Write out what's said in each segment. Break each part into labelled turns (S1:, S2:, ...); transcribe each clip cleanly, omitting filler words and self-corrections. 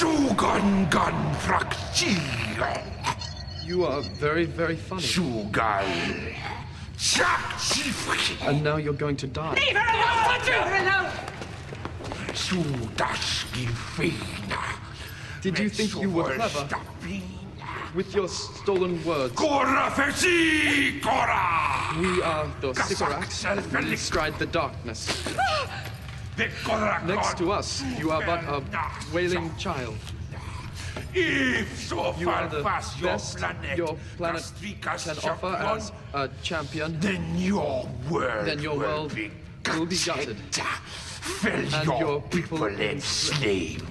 S1: Shugangan Fraktil.
S2: You are very, very funny.
S1: Shugal. Chakchifri.
S2: And now you're going to die.
S3: Leave her alone! Leave her alone!
S1: Sudashki Fina.
S2: Did you think you were clever? With your stolen words.
S1: Kora Fesi! Kora!
S2: We are the Sycorax. We stride the darkness. Next to us, you are but a wailing child.
S1: If
S2: You are the best your planet can offer as a champion,
S1: then your world
S2: will be gutted.
S1: And your people enslaved.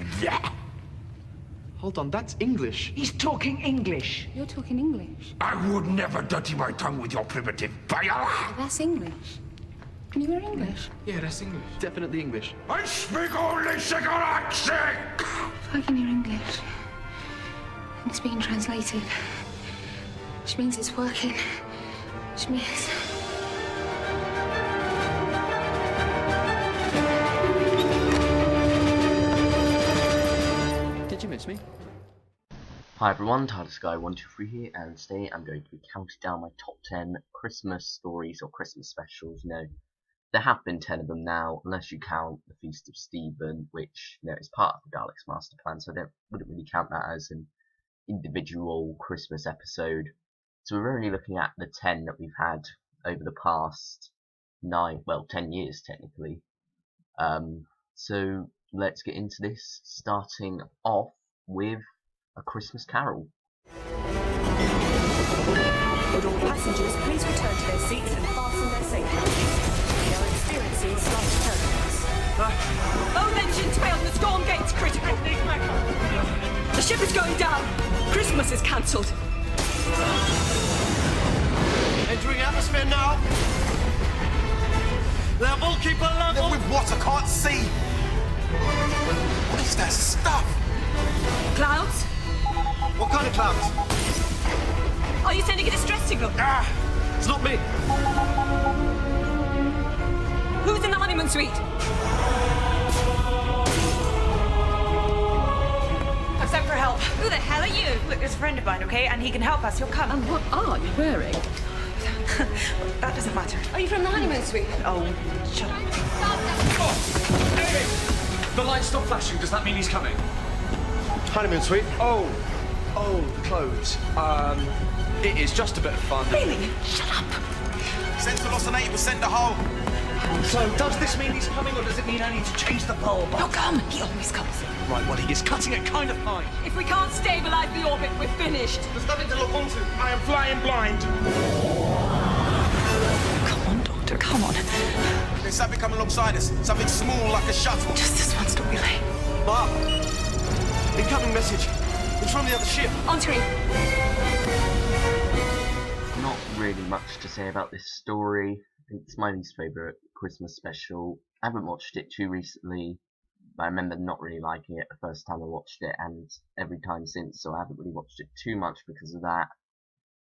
S2: Hold on, that's English.
S3: He's talking English.
S4: You're talking English.
S1: I would never dirty my tongue with your primitive fire.
S4: That's English. Can you hear English?
S2: Yeah, that's English. Definitely English.
S1: I speak only Sycorax.
S4: If I can hear English, it's being translated. Which means it's working. Which means...
S2: Did you miss me?
S5: Hi everyone, TardisGuy123 here, and today I'm going to be counting down my top 10 Christmas stories or Christmas specials. You know, there have been 10 of them now, unless you count the Feast of Stephen, which, you know, is part of the Daleks Master Plan, so I wouldn't really count that as an individual Christmas episode. So we're only looking at the 10 that we've had over the past 10 years technically. So let's get into this, starting off with A Christmas Carol.
S6: Would all passengers please return to their seats and fasten their seatbelts? We are experiencing slight turbulence.
S3: Both engines failed and the storm gate's critical. The ship is going down. Christmas is cancelled.
S7: Entering atmosphere now. Level, keep a level.
S8: With what? I can't see. What is that stuff?
S3: Clouds?
S7: What kind of clouds?
S3: Are you sending a distress signal?
S7: It's not me.
S3: Who's in the honeymoon suite? I've sent for help.
S6: Who the hell are you? Look, there's a friend of mine, okay? And he can help us. He'll come.
S3: And what are you wearing?
S6: That doesn't matter.
S3: Are you from the honeymoon suite?
S6: Oh, shut up.
S7: The lights stop flashing. Does that mean he's coming? Honeymoon suite. Oh, the clothes. It is just a bit of fun.
S3: Really? Shut up.
S8: Send to Los and 8% home.
S7: So, does this mean he's coming, or does it mean I need to change the bulb?
S3: He'll come. He always comes.
S7: Right, well, he is cutting it kind of fine.
S3: If we can't stabilize the orbit, we're finished.
S7: There's nothing to look onto. I am flying blind.
S3: Come on, Doctor. Come on.
S8: There's something coming alongside us. Something small like a shuttle.
S3: Just this once, don't be late.
S7: Bob, incoming message. It's from the other ship.
S3: Entering.
S5: Not really much to say about this story. It's my least favourite Christmas special. I haven't watched it too recently, but I remember not really liking it the first time I watched it, and every time since, so I haven't really watched it too much because of that.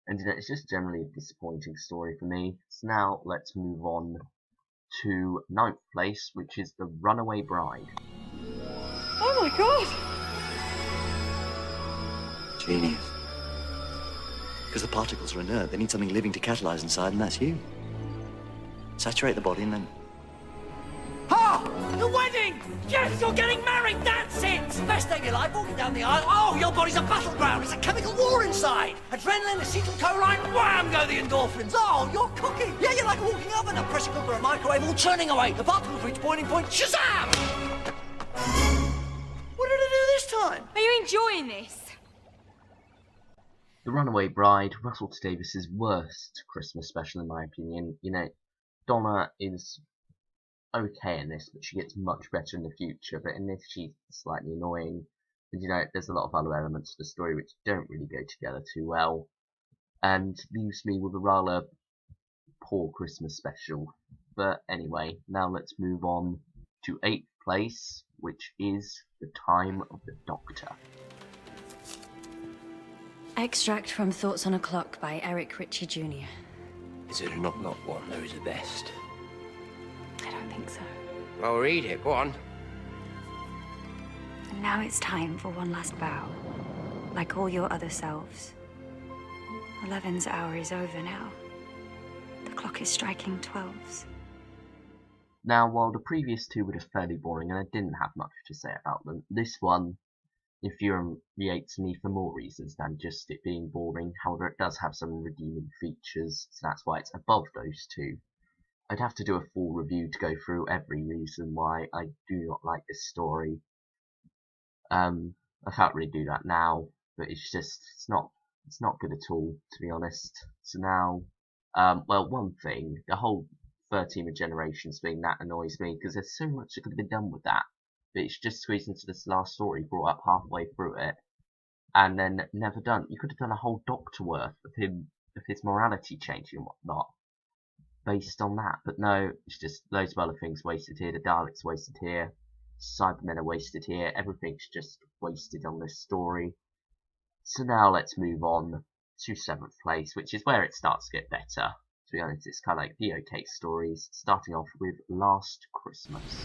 S5: And you know, it's just generally a disappointing story for me. So now let's move on to 9th place, which is The Runaway Bride.
S3: Oh my god!
S9: Genius. Because the particles are inert, they need something living to catalyze inside, and that's you. Saturate the body and then...
S3: Ah! The wedding! Yes, you're getting married, that's it!
S10: Best day of your life, walking down the aisle. Oh, your body's a battleground. There's a chemical war inside. Adrenaline, acetylcholine, wham, go the endorphins. Oh, you're cooking. Yeah, you're like a walking oven, a pressure cooker, a microwave, all churning away. The particles reach boiling point, shazam! What did I do this time?
S6: Are you enjoying this?
S5: The Runaway Bride, Russell T Davies's worst Christmas special in my opinion. You know, Donna is okay in this, but she gets much better in the future. But in this, she's slightly annoying. And you know, there's a lot of other elements to the story which don't really go together too well, and leaves me with a rather poor Christmas special. But anyway, now let's move on to 8th place, which is The Time of the Doctor.
S11: Extract from Thoughts on a Clock by Eric Ritchie Jr.
S10: Is it a knock-knock one? Who's the best?
S11: I don't think so.
S10: Well, read it. Go on.
S11: Now it's time for one last bow. Like all your other selves. 11's hour is over now. The clock is striking 12's.
S5: Now, while the previous two were just fairly boring and I didn't have much to say about them, this one infuriates me for more reasons than just it being boring. However, it does have some redeeming features, so that's why it's above those two. I'd have to do a full review to go through every reason why I do not like this story. I can't really do that now, but it's just, it's not good at all, to be honest. So now, well, one thing, the whole 13 Generations thing, that annoys me, because there's so much that could have been done with that. But it's just squeezed into this last story, brought up halfway through it, and then never done. You could have done a whole Doctor worth of him, of his morality changing and whatnot, based on that. But no, it's just loads of other things wasted here. The Daleks wasted here, Cybermen are wasted here, everything's just wasted on this story. So now let's move on to 7th place, which is where it starts to get better. To be honest, it's kind of like the OK stories, starting off with Last Christmas.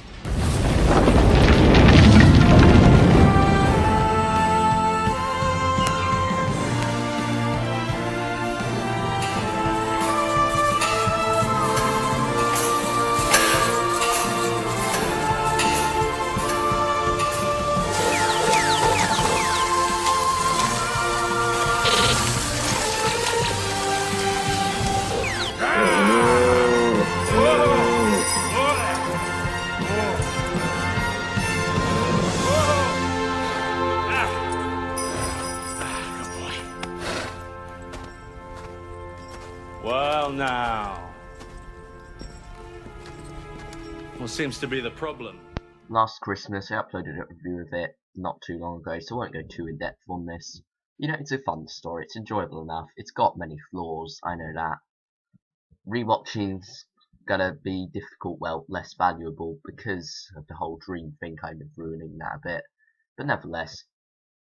S12: Well, now. What seems to be the problem?
S5: Last Christmas, I uploaded a review of it not too long ago, so I won't go too in depth on this. You know, it's a fun story, it's enjoyable enough, it's got many flaws, I know that. Rewatching's gonna be difficult, well, less valuable, because of the whole dream thing kind of ruining that a bit. But nevertheless,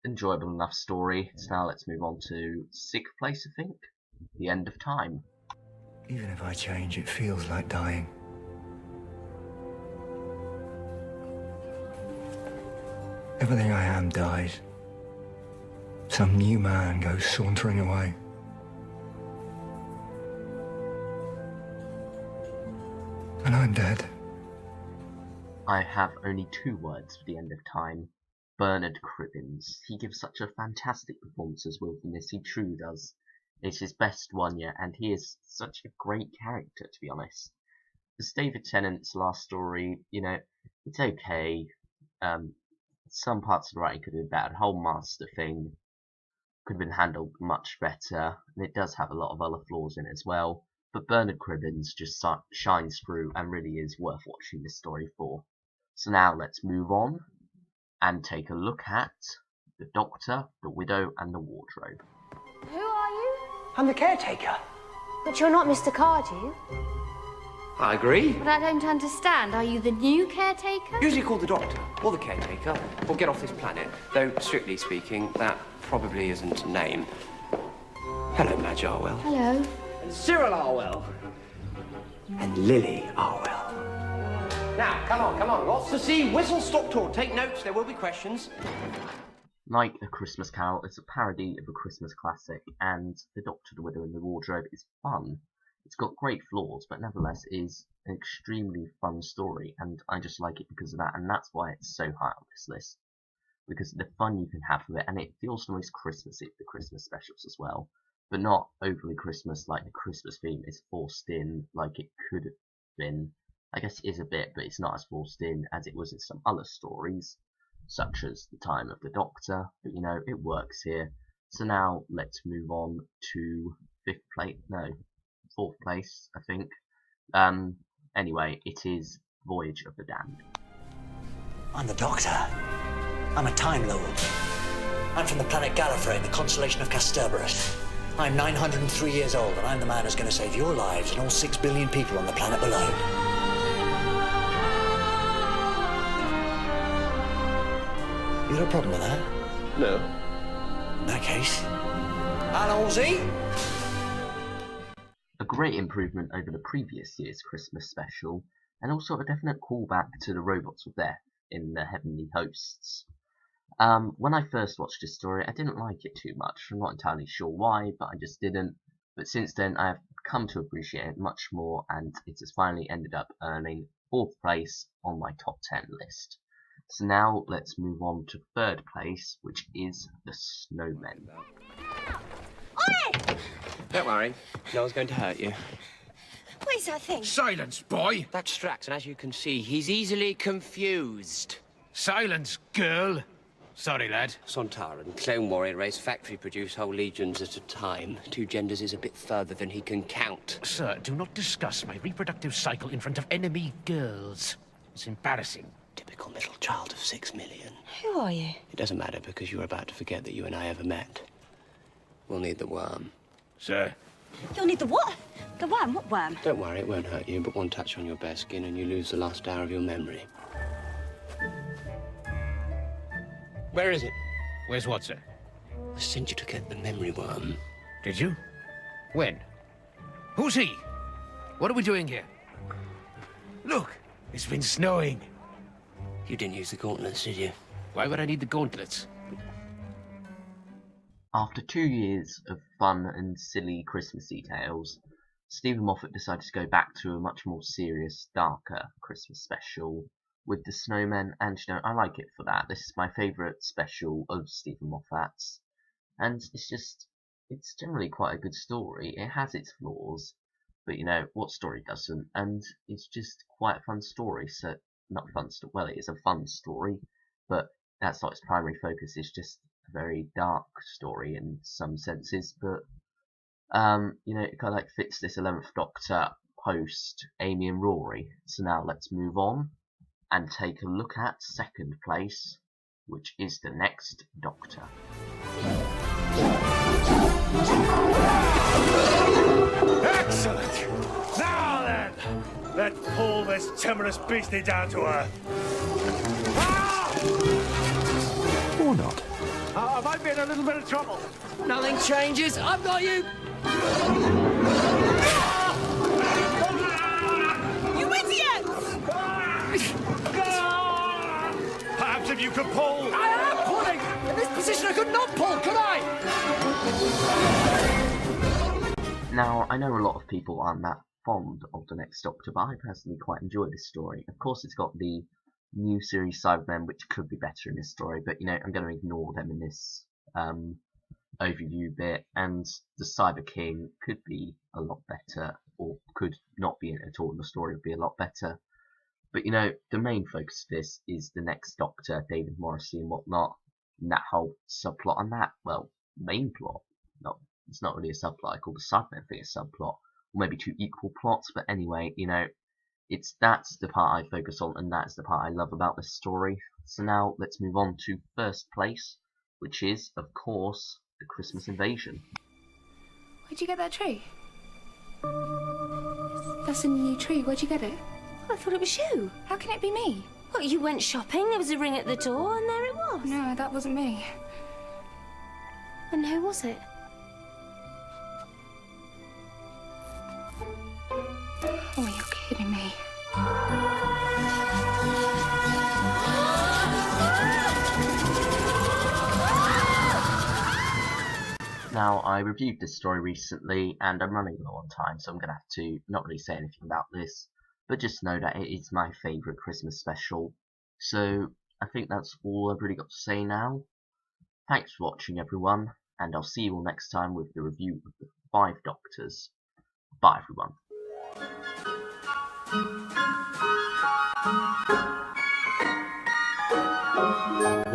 S5: enjoyable enough story. So now let's move on to 6th place, I think. The End of Time.
S13: Even if I change, it feels like dying. Everything I am dies. Some new man goes sauntering away. And I'm dead.
S5: I have only 2 words for The End of Time. Bernard Cribbins. He gives such a fantastic performance as Wilf in this, he truly does. It's his best one yet, and he is such a great character, to be honest. As David Tennant's last story, you know, it's okay. Some parts of the writing could have been better. The whole master thing could have been handled much better, and it does have a lot of other flaws in it as well. But Bernard Cribbins just shines through and really is worth watching this story for. So now let's move on and take a look at The Doctor, The Widow and The Wardrobe.
S14: Who are you?
S10: I'm the caretaker.
S14: But you're not Mr. Cardew.
S10: I agree.
S14: But I don't understand. Are you the new caretaker?
S15: Usually called the Doctor, or the caretaker, or get off this planet. Though, strictly speaking, that probably isn't a name. Hello, Madge Arwell.
S14: Hello.
S10: And Cyril Arwell. And Lily Arwell.
S15: Now, come on, lots to see. Whistle, stop, talk. Take notes, there will be questions.
S5: Like A Christmas Carol, it's a parody of a Christmas classic, and The Doctor, The Widow and The Wardrobe is fun. It's got great flaws, but nevertheless is an extremely fun story, and I just like it because of that, and that's why it's so high on this list. Because of the fun you can have with it, and it feels the most Christmassy, the Christmas specials as well. But not overly Christmas, like the Christmas theme is forced in like it could have been. I guess it is a bit, but it's not as forced in as it was in some other stories, such as The Time of the Doctor, but you know, it works here. So now let's move on to 4th place, I think. Anyway, it is Voyage of the Damned.
S10: I'm the Doctor. I'm a Time Lord. I'm from the planet Gallifrey in the constellation of Kasterborous. I'm 903 years old, and I'm the man who's going to save your lives and all 6 billion people on the planet below. You got a problem with that?
S15: No.
S10: In that case, Halsey.
S5: A great improvement over the previous year's Christmas special, and also a definite callback to the Robots of Death in the Heavenly Hosts. When I first watched this story, I didn't like it too much. I'm not entirely sure why, but I just didn't. But since then, I've come to appreciate it much more, and it has finally ended up earning 4th place on my top 10 list. So now let's move on to 3rd place, which is The Snowmen.
S15: Don't worry, no one's going to hurt you.
S10: What is that thing?
S1: Silence, boy!
S15: That's Strax, and as you can see, he's easily confused.
S1: Silence, girl! Sorry, lad.
S15: Sontaran, clone warrior race, factory produce whole legions at a time. 2 genders is a bit further than he can count.
S1: Sir, do not discuss my reproductive cycle in front of enemy girls. It's embarrassing.
S15: Typical middle child of 6 million.
S10: Who are you?
S15: It doesn't matter because you're about to forget that you and I ever met. We'll need the worm.
S1: Sir?
S10: You'll need the what? The worm? What worm?
S15: Don't worry, it won't hurt you, but one touch on your bare skin and you lose the last hour of your memory. Where is it?
S1: Where's what, sir?
S15: I sent you to get the memory worm.
S1: Did you? When? Who's he? What are we doing here? Look, it's been snowing.
S15: You didn't use the gauntlets, did you?
S1: Why would I need the gauntlets?
S5: After 2 years of fun and silly Christmassy tales, Stephen Moffat decided to go back to a much more serious, darker Christmas special with The Snowmen, and you know, I like it for that. This is my favourite special of Stephen Moffat's, and it's generally quite a good story. It has its flaws, but you know, what story doesn't? And it's just quite a fun story. So, not fun, well, it is a fun story, but that's not its primary focus. It's just a very dark story in some senses, but you know, it kind of like fits this 11th Doctor post Amy and Rory. So now let's move on and take a look at 2nd place, which is The Next Doctor.
S16: Excellent! Now then, let's pull this timorous beastie down to earth. Or not. I might be in a little bit of trouble.
S10: Nothing changes. I've got you. You idiots!
S16: Perhaps if you could pull.
S10: I am pulling! In this position I could not pull, could I?
S5: Now, I know a lot of people aren't that fond of The Next Doctor, but I personally quite enjoy this story. Of course, it's got the new series Cybermen, which could be better in this story, but you know, I'm going to ignore them in this overview bit, and the Cyber King could be a lot better, or could not be in it at all, and the story would be a lot better. But you know, the main focus of this is The Next Doctor, David Morrissey and whatnot, and that whole subplot, and that, well, main plot. No, it's not really a subplot. I call the Cybermen thing a subplot, or maybe 2 equal plots, but anyway, you know, that's the part I focus on, and that's the part I love about this story. So now let's move on to 1st place, which is, of course, The Christmas Invasion.
S4: Where'd you get that tree? That's a new tree. Where'd you get it?
S10: I thought it was you.
S4: How can it be me?
S10: Well, you went shopping, there was a ring at the door, and there it was.
S4: No, that wasn't me.
S10: And who was it?
S4: Oh, you're kidding me.
S5: Now, I reviewed this story recently, and I'm running low on time, so I'm going to have to not really say anything about this, but just know that it is my favourite Christmas special. So, I think that's all I've really got to say now. Thanks for watching, everyone, and I'll see you all next time with the review of the 5 Doctors. Bye, everyone.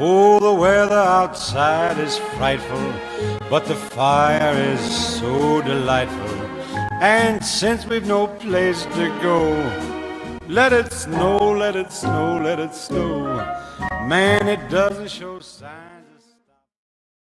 S17: Oh, the weather outside is frightful, but the fire is so delightful. And since we've no place to go, let it snow, let it snow, let it snow. Man, it doesn't show signs.